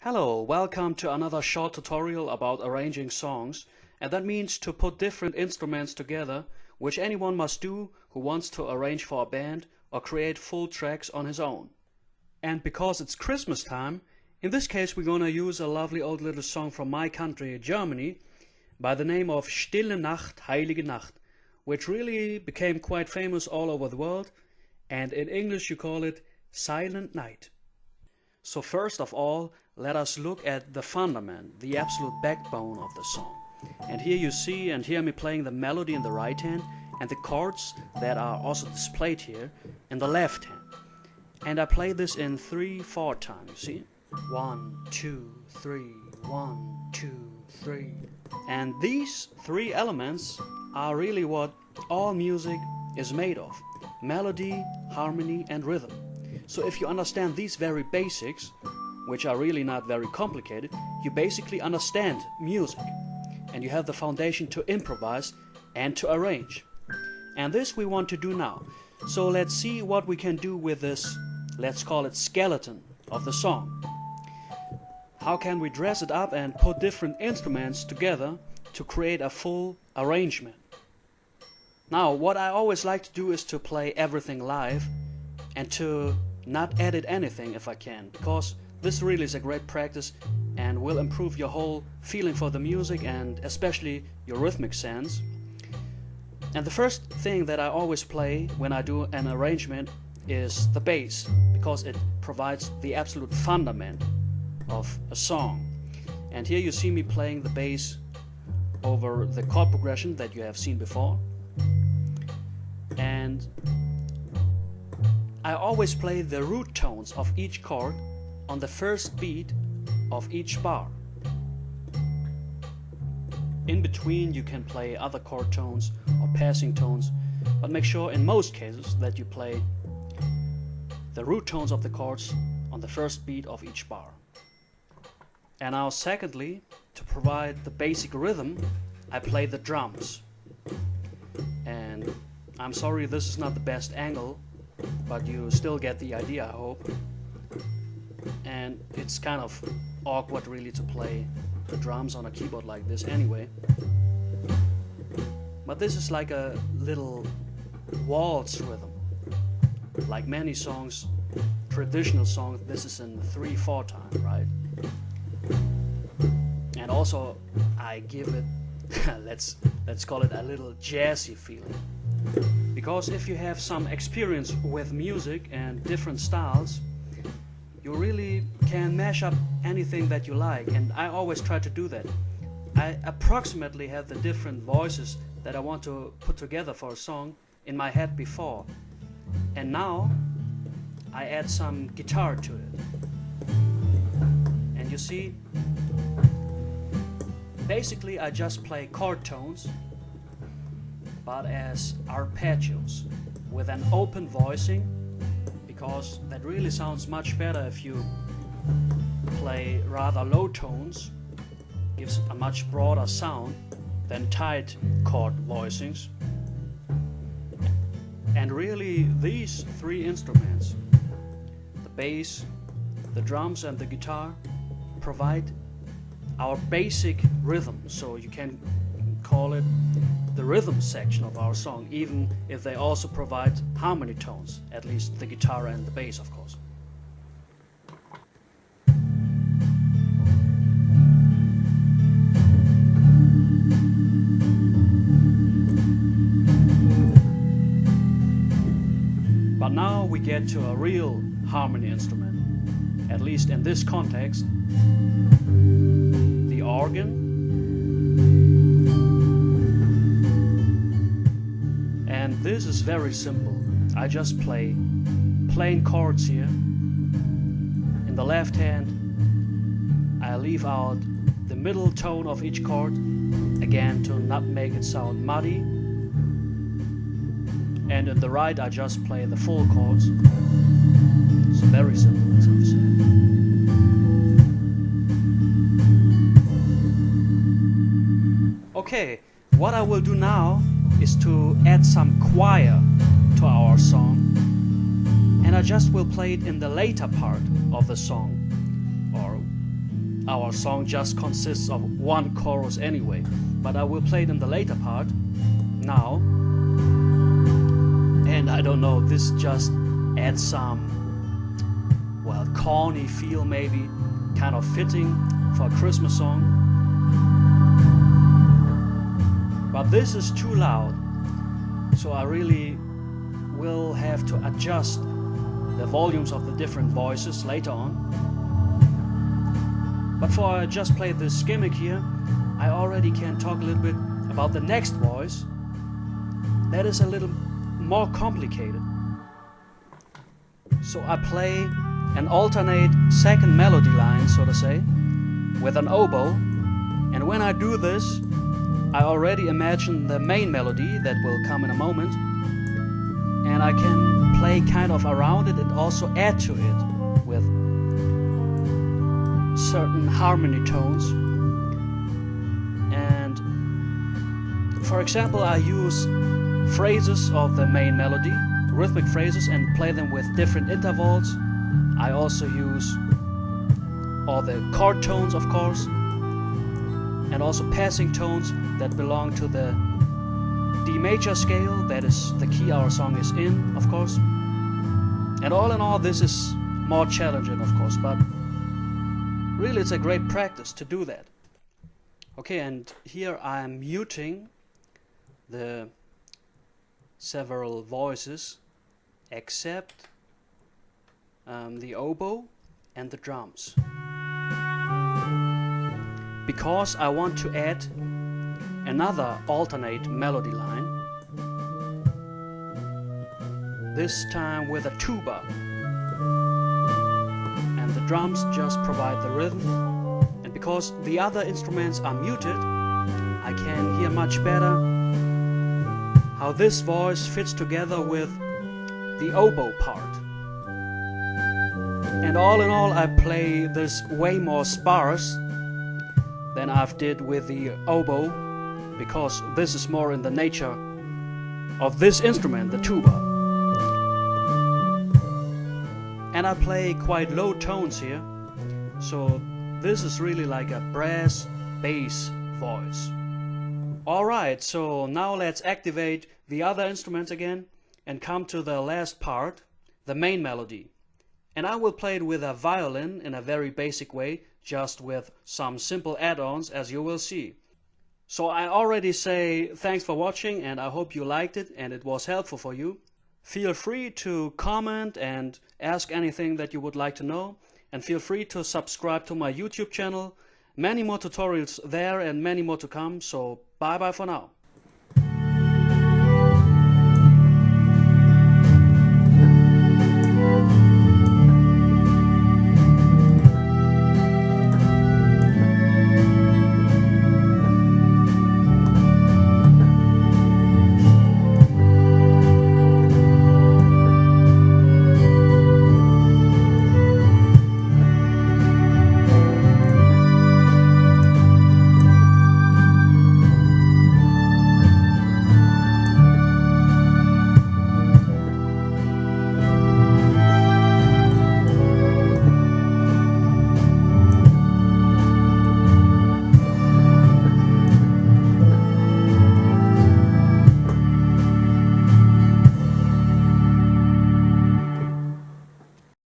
Hello, welcome to another short tutorial about arranging songs, and that means to put different instruments together, which anyone must do who wants to arrange for a band or create full tracks on his own. And because it's Christmas time, in this case we're gonna use a lovely old little song from my country, Germany, by the name of Stille Nacht Heilige Nacht, which really became quite famous all over the world, and in English you call it Silent Night. So first of all, let us look at the fundament, the absolute backbone of the song. And here you see and hear me playing the melody in the right hand and the chords that are also displayed here in the left hand. And I play this in 3/4 time, you see? 1, 2, 3, 1, 2, 3. And these three elements are really what all music is made of: melody, harmony and rhythm. So if you understand these very basics, which are really not very complicated, you basically understand music. And you have the foundation to improvise and to arrange. And this we want to do now. So let's see what we can do with this, let's call it skeleton of the song. How can we dress it up and put different instruments together to create a full arrangement? Now, what I always like to do is to play everything live and to not edit anything if I can, because this really is a great practice and will improve your whole feeling for the music and especially your rhythmic sense. And the first thing that I always play when I do an arrangement is the bass, because it provides the absolute fundament of a song. And here you see me playing the bass over the chord progression that you have seen before. And I always play the root tones of each chord on the first beat of each bar. In between you can play other chord tones or passing tones, but make sure in most cases that you play the root tones of the chords on the first beat of each bar. And now secondly, to provide the basic rhythm, I play the drums. And I'm sorry this is not the best angle, but you still get the idea, I hope. And it's kind of awkward really to play the drums on a keyboard like this anyway. But this is like a little waltz rhythm. Like many songs, traditional songs, this is in 3/4 time, right? And also I give it, let's call it a little jazzy feeling. Because if you have some experience with music and different styles, you really can mash up anything that you like, and I always try to do that. I approximately have the different voices that I want to put together for a song in my head before, and now I add some guitar to it. And you see, basically I just play chord tones, but as arpeggios with an open voicing, because that really sounds much better if you play rather low tones. Gives a much broader sound than tight chord voicings. And really these three instruments, the bass, the drums and the guitar, provide our basic rhythm, so you can call it the rhythm section of our song, even if they also provide harmony tones, at least the guitar and the bass, of course. But now we get to a real harmony instrument, at least in this context, the organ. And this is very simple. I just play plain chords here. In the left hand, I leave out the middle tone of each chord, again to not make it sound muddy. And in the right, I just play the full chords. It's very simple, as I've said. Okay, what I will do now is to add some choir to our song, and I just will play it in the later part of the song, or our song just consists of one chorus anyway, but I will play it in the later part now. And I don't know, this just adds some, well, corny feel maybe, kind of fitting for a Christmas song. But this is too loud, so I really will have to adjust the volumes of the different voices later on. But before I just play this gimmick here, I already can talk a little bit about the next voice. That is a little more complicated. So I play an alternate second melody line, so to say, with an oboe, and when I do this, I already imagine the main melody that will come in a moment, and I can play kind of around it and also add to it with certain harmony tones. And for example, I use phrases of the main melody, rhythmic phrases, and play them with different intervals. I also use all the chord tones, of course, and also passing tones that belong to the D major scale, that is the key our song is in, of course. And all in all, this is more challenging, of course, but really it's a great practice to do that. Okay, and here I am muting the several voices except the oboe and the drums, because I want to add another alternate melody line, this time with a tuba, and the drums just provide the rhythm. And because the other instruments are muted, I can hear much better how this voice fits together with the oboe part. And all in all, I play this way more sparse than I've did with the oboe, because this is more in the nature of this instrument, the tuba. And I play quite low tones here, so this is really like a brass bass voice. Alright, so now let's activate the other instruments again and come to the last part, the main melody. And I will play it with a violin in a very basic way, just with some simple add-ons, as you will see. So I already say thanks for watching, and I hope you liked it and it was helpful for you. Feel free to comment and ask anything that you would like to know, and feel free to subscribe to my YouTube channel. Many more tutorials there and many more to come, so bye bye for now.